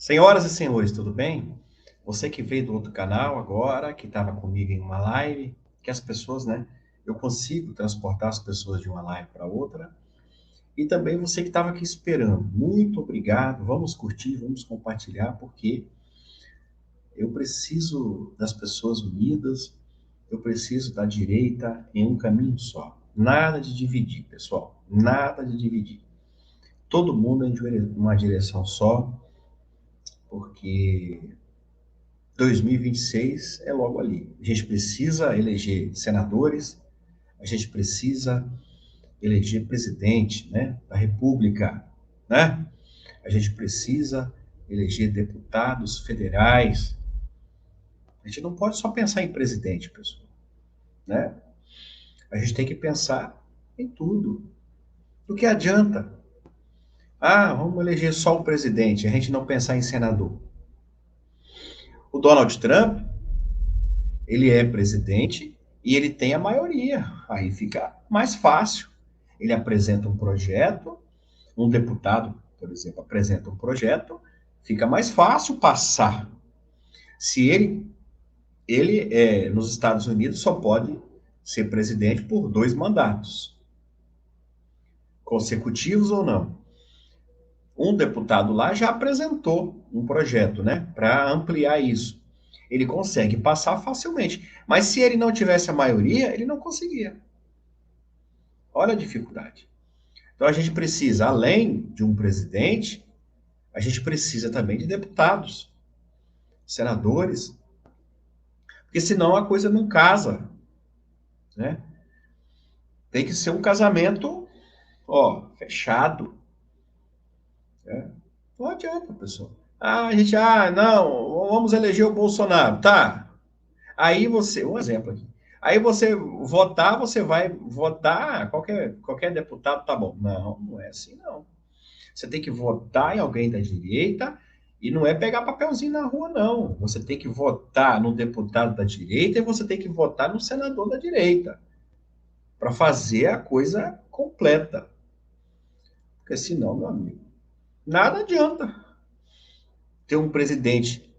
Senhoras e senhores, tudo bem? Você que veio do outro canal agora, que estava comigo em uma live, que as pessoas, né? Eu consigo transportar as pessoas de uma live para outra. E também você que estava aqui esperando. Muito obrigado. Vamos curtir, vamos compartilhar, porque eu preciso das pessoas unidas, eu preciso da direita em um caminho só. Nada de dividir, pessoal. Nada de dividir. Todo mundo em uma direção só, porque 2026 é logo ali. A gente precisa eleger senadores, a gente precisa eleger presidente, né, da República, né? A gente precisa eleger deputados federais. A gente não pode só pensar em presidente, pessoal, né? A gente tem que pensar em tudo. Do que adianta? Ah, vamos eleger só o presidente, a gente não pensar em senador. O Donald Trump, ele é presidente e ele tem a maioria. Aí fica mais fácil. Ele apresenta um projeto, um deputado, por exemplo, apresenta um projeto, fica mais fácil passar. Se ele nos Estados Unidos só pode ser presidente por 2 mandatos, consecutivos ou não. Um deputado lá já apresentou um projeto, né, para ampliar isso. Ele consegue passar facilmente. Mas se ele não tivesse a maioria, ele não conseguia. Olha a dificuldade. Então a gente precisa, além de um presidente, a gente precisa também de deputados, senadores, porque senão a coisa não casa, né? Tem que ser um casamento, ó, fechado, né? Não adianta, pessoal. Não, vamos eleger o Bolsonaro, tá? Aí você, um exemplo aqui. Aí você vai votar, qualquer deputado, tá bom. Não, não é assim, não. Você tem que votar em alguém da direita e não é pegar papelzinho na rua, não. Você tem que votar no deputado da direita e você tem que votar no senador da direita para fazer a coisa completa. Porque senão, meu amigo, nada adianta ter um presidente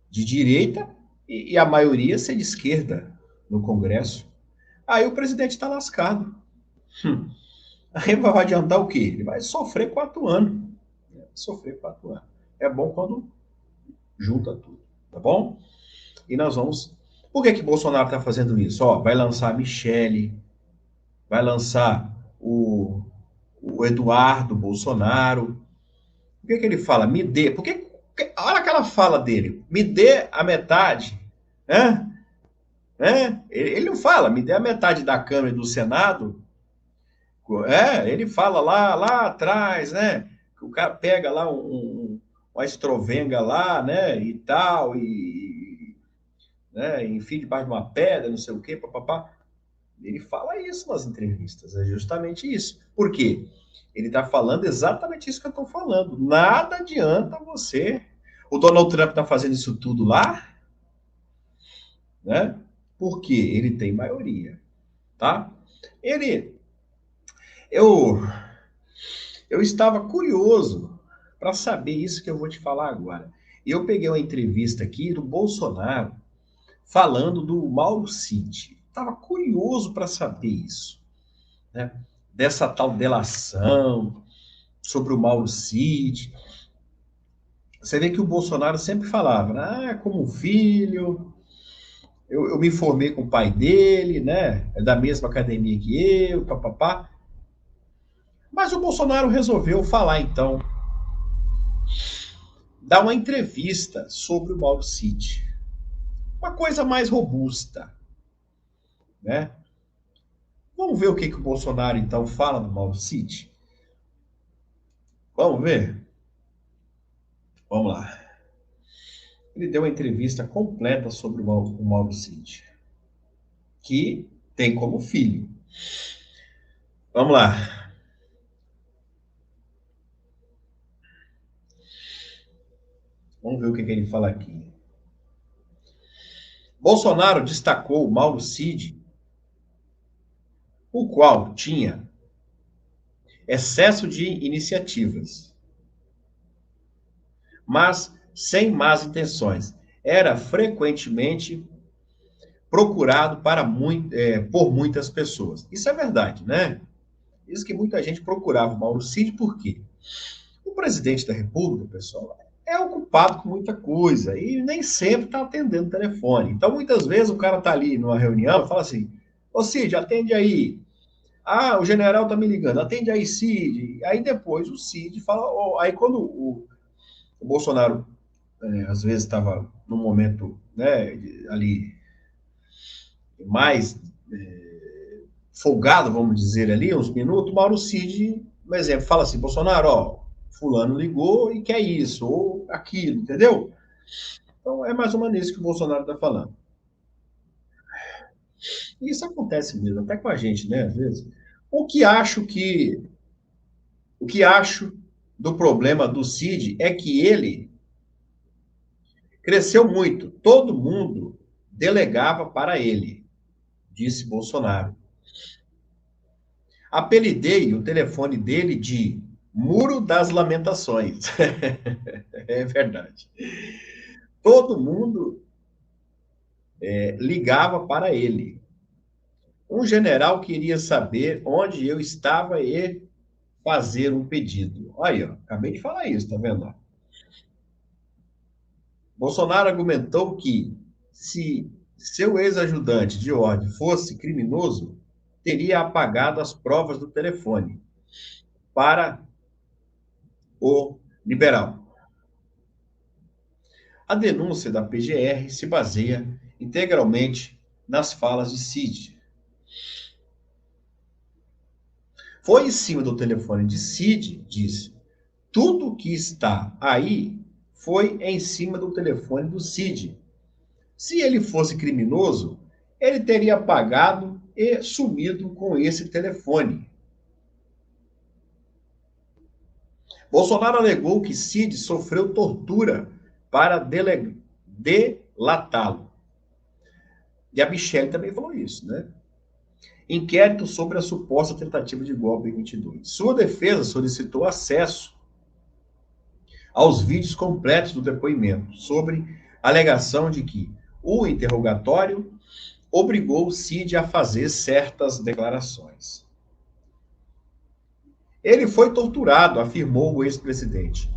de direita e a maioria ser de esquerda no Congresso. Aí o presidente está lascado. Aí vai adiantar o quê? Ele vai sofrer 4 anos. Sofrer 4 anos. É bom quando junta tudo, tá bom? E nós vamos. Por que Bolsonaro está fazendo isso? Ó, vai lançar a Michele, vai lançar o Eduardo Bolsonaro. Por que ele fala? Me dê. Olha aquela fala dele. Me dê a metade. Né? Né? Ele não fala, me dê a metade da Câmara e do Senado. Ele fala lá atrás, né? Que o cara pega lá uma estrovenga lá, né? E tal, né? Enfim, debaixo de uma pedra, não sei o quê, papapá. Ele fala isso nas entrevistas, é justamente isso. Por quê? Ele está falando exatamente isso que eu estou falando. Nada adianta você. O Donald Trump está fazendo isso tudo lá, né? Porque ele tem maioria, tá? Ele, eu, eu estava curioso para saber isso que eu vou te falar agora. E eu peguei uma entrevista aqui do Bolsonaro falando do Mauro Cid. Estava curioso para saber isso, né? Dessa tal delação sobre o Mauro Cid. Você vê que o Bolsonaro sempre falava, né? Como um filho, eu me formei com o pai dele, né? É da mesma academia que eu, papapá. Mas o Bolsonaro resolveu falar, então, dar uma entrevista sobre o Mauro Cid. Uma coisa mais robusta, né? Vamos ver o que o Bolsonaro, então, fala do Mauro Cid? Vamos ver? Vamos lá. Ele deu uma entrevista completa sobre o Mauro Cid, que tem como filho. Vamos lá. Vamos ver o que ele fala aqui. Bolsonaro destacou Mauro Cid, o qual tinha excesso de iniciativas, mas sem más intenções. Era frequentemente procurado por muitas pessoas. Isso é verdade, né? Isso que muita gente procurava o Mauro Cid, por quê? O presidente da República, pessoal, é ocupado com muita coisa e nem sempre está atendendo o telefone. Então, muitas vezes, o cara está ali numa reunião e fala assim: Ô Cid, atende aí. Ah, o general tá me ligando, atende aí, Cid. Aí depois o Cid fala. Aí quando o Bolsonaro, às vezes, estava num momento, né, ali mais folgado, vamos dizer ali, uns minutos, o Mauro Cid, por exemplo, fala assim: Bolsonaro, ó, fulano ligou e quer isso, ou aquilo, entendeu? Então é mais ou menos isso que o Bolsonaro está falando. E isso acontece mesmo, até com a gente, né, às vezes. O que acho que o que acho do problema do Cid é que ele cresceu muito. Todo mundo delegava para ele, disse Bolsonaro. Apelidei o telefone dele de Muro das Lamentações. É verdade. Todo mundo ligava para ele. Um general queria saber onde eu estava e fazer um pedido. Aí, ó, acabei de falar isso, tá vendo? Bolsonaro argumentou que, se seu ex-ajudante de ordem fosse criminoso, teria apagado as provas do telefone para o liberal. A denúncia da PGR se baseia integralmente nas falas de Cid. Foi em cima do telefone de Cid, disse. Tudo que está aí foi em cima do telefone do Cid. Se ele fosse criminoso, ele teria apagado e sumido com esse telefone. Bolsonaro alegou que Cid sofreu tortura para delatá-lo. E a Michelle também falou isso, né? Inquérito sobre a suposta tentativa de golpe em 22. Sua defesa solicitou acesso aos vídeos completos do depoimento, sobre a alegação de que o interrogatório obrigou Cid a fazer certas declarações. Ele foi torturado, afirmou o ex-presidente.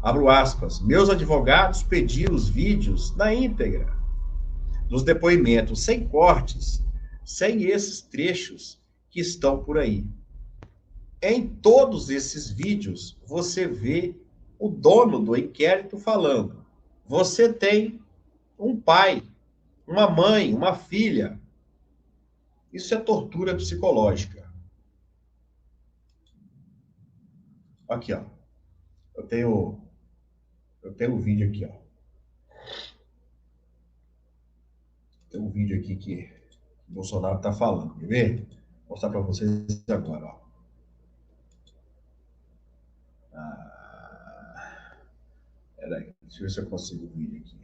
Abro aspas. Meus advogados pediram os vídeos na íntegra dos depoimentos, sem cortes, sem esses trechos que estão por aí. Em todos esses vídeos, você vê o dono do inquérito falando: você tem um pai, uma mãe, uma filha. Isso é tortura psicológica. Aqui, ó. Eu tenho, eu tenho um vídeo aqui, ó. Tem um vídeo aqui que o Bolsonaro está falando. Quer ver? Vou mostrar para vocês agora, ó. Ah, peraí, deixa eu ver se eu consigo o vídeo aqui.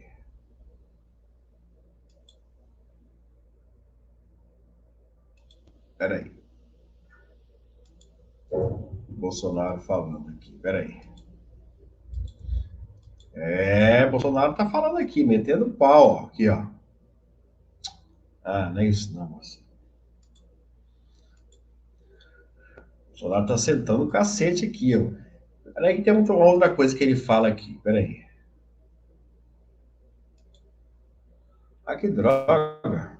Peraí. Bolsonaro falando aqui. Peraí. Bolsonaro tá falando aqui, metendo pau, ó. Aqui, ó. Ah, não é isso não, moça. Bolsonaro tá sentando o cacete aqui, ó. Peraí que tem uma outra coisa que ele fala aqui. Peraí. Ah, que droga.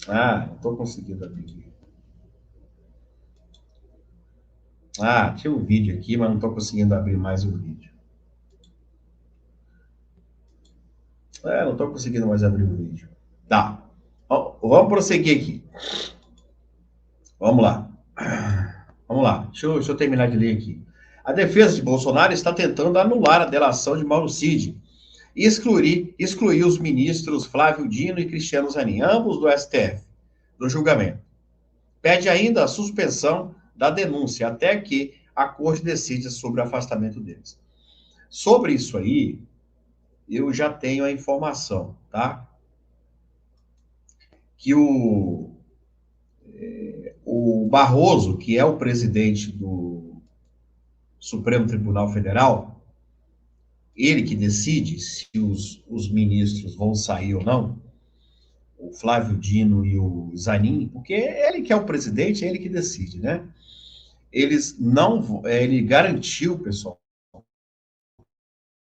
Ah, não tô conseguindo abrir aqui. Ah, tinha um vídeo aqui, mas não tô conseguindo abrir mais o vídeo. Não tô conseguindo mais abrir o vídeo. Tá. Vamos prosseguir aqui. Vamos lá. Vamos lá. Deixa eu terminar de ler aqui. A defesa de Bolsonaro está tentando anular a delação de Mauro Cid e excluir os ministros Flávio Dino e Cristiano Zanin, ambos do STF, do julgamento. Pede ainda a suspensão da denúncia até que a corte decida sobre o afastamento deles. Sobre isso aí, eu já tenho a informação, tá? Que o Barroso, que é o presidente Supremo Tribunal Federal, ele que decide se os ministros vão sair ou não, o Flávio Dino e o Zanin, porque ele que é o presidente, é ele que decide, né? Eles não, ele garantiu, pessoal,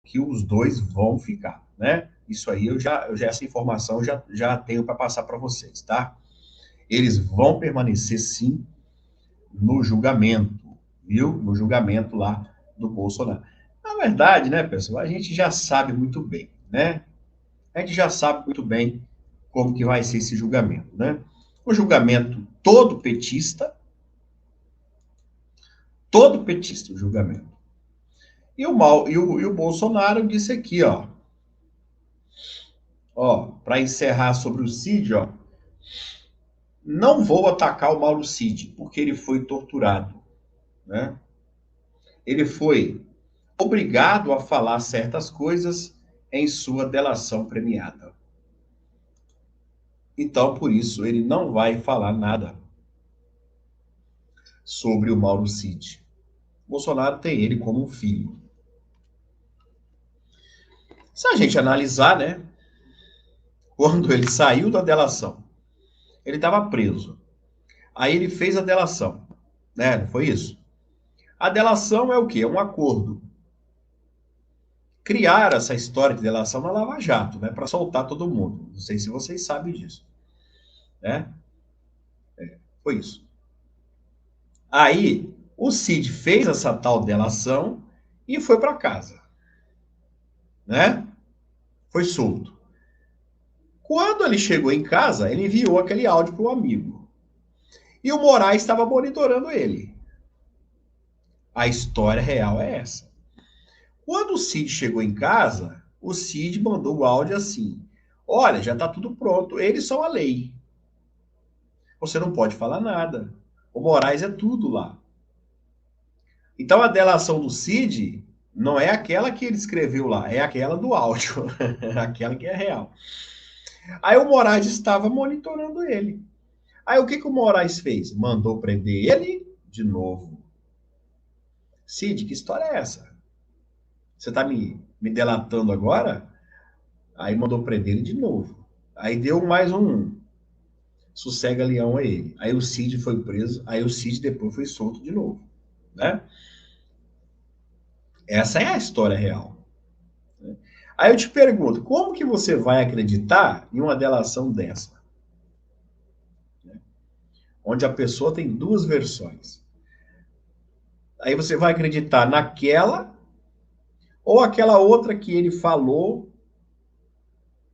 que os dois vão ficar, né? Isso aí essa informação já tenho para passar para vocês, tá? Eles vão permanecer sim no julgamento, viu? No julgamento lá do Bolsonaro. Na verdade, né, pessoal, a gente já sabe muito bem, né? A gente já sabe muito bem como que vai ser esse julgamento, né? O julgamento todo petista o julgamento. E o Bolsonaro disse aqui, para encerrar sobre o Cid, não vou atacar o Mauro Cid, porque ele foi torturado, né? Ele foi obrigado a falar certas coisas em sua delação premiada. Então, por isso, ele não vai falar nada sobre o Mauro Cid. Bolsonaro tem ele como um filho. Se a gente analisar, né, quando ele saiu da delação, ele estava preso. Aí ele fez a delação, né? Não foi isso? A delação é o quê? É um acordo. Criar essa história de delação na Lava Jato, né, para soltar todo mundo. Não sei se vocês sabem disso, né? Foi isso. Aí o Cid fez essa tal delação e foi para casa, né? Foi solto. Quando ele chegou em casa, ele enviou aquele áudio para o amigo. E o Moraes estava monitorando ele. A história real é essa. Quando o Cid chegou em casa, o Cid mandou o áudio assim: olha, já está tudo pronto, eles são a lei. Você não pode falar nada. O Moraes é tudo lá. Então a delação do Cid não é aquela que ele escreveu lá, é aquela do áudio, aquela que é real. Aí o Moraes estava monitorando ele. Aí o que, que o Moraes fez? Mandou prender ele de novo. Cid, que história é essa? Você está me delatando agora? Aí mandou prender ele de novo. Aí deu mais um sossega-leão a ele. Aí o Cid foi preso, aí o Cid depois foi solto de novo. Né? Essa é a história real. Aí eu te pergunto, como que você vai acreditar em uma delação dessa? Onde a pessoa tem duas versões. Aí você vai acreditar naquela ou aquela outra que ele falou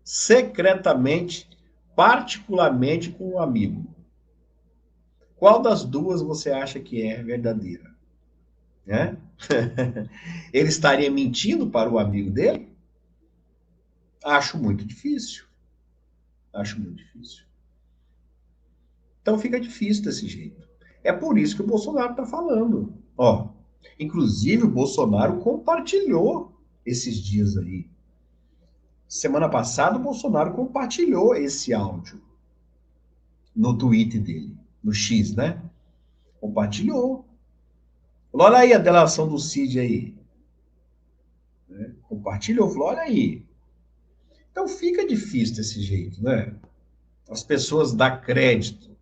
secretamente, particularmente com um amigo. Qual das duas você acha que é verdadeira? Né? Ele estaria mentindo para o amigo dele? Acho muito difícil. Acho muito difícil. Então fica difícil desse jeito. É por isso que o Bolsonaro está falando. Inclusive o Bolsonaro compartilhou esses dias aí. Semana passada o Bolsonaro compartilhou esse áudio no tweet dele, no X, né? Compartilhou. Olha aí a delação do Cid aí. Né? Compartilhou, falou, olha aí. Então fica difícil desse jeito, né? As pessoas dão crédito.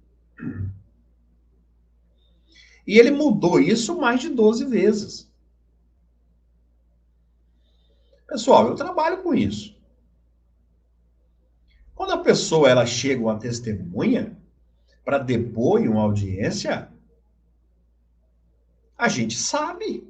E ele mudou isso mais de 12 vezes. Pessoal, eu trabalho com isso. Quando a pessoa ela chega uma testemunha para depor em uma audiência, a gente sabe.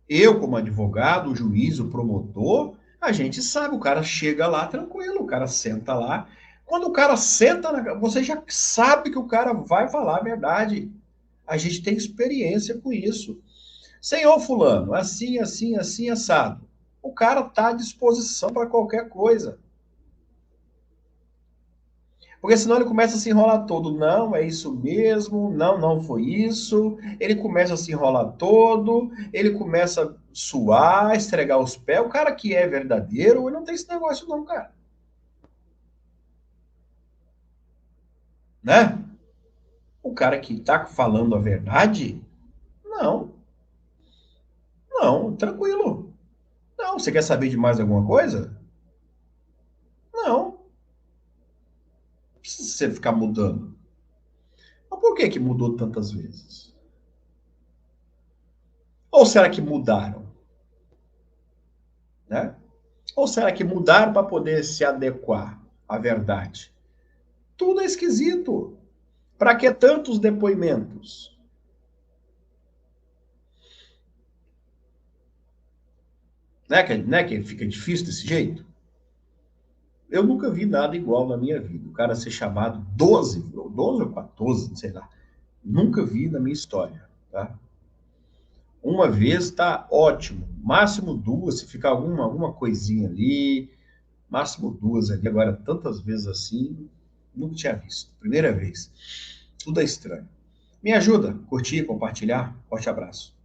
Eu, como advogado, o juiz, o promotor, a gente sabe. O cara chega lá tranquilo, o cara senta lá. Quando o cara senta, você já sabe que o cara vai falar a verdade. A gente tem experiência com isso. Senhor fulano, assim, assim, assim, assado. O cara está à disposição para qualquer coisa. Porque senão ele começa a se enrolar todo. Não, é isso mesmo. Não, não foi isso. Ele começa a se enrolar todo. Ele começa a suar, esfregar os pés. O cara que é verdadeiro, ele não tem esse negócio não, cara. Né? O cara que tá falando a verdade, não. Não, tranquilo. Não, você quer saber de mais alguma coisa? Não, não precisa você ficar mudando. Mas por que que mudou tantas vezes? Ou será que mudaram, né? Ou será que mudaram para poder se adequar à verdade? Tudo é esquisito. Para que tantos depoimentos? Né que fica difícil desse jeito? Eu nunca vi nada igual na minha vida. O cara ser chamado 12 ou 14, não sei lá. Nunca vi na minha história, tá? Uma vez tá ótimo. Máximo duas, se ficar alguma coisinha ali. Máximo duas ali. Agora, tantas vezes assim, nunca tinha visto. Primeira vez. Tudo é estranho. Me ajuda, curtir, compartilhar. Forte abraço.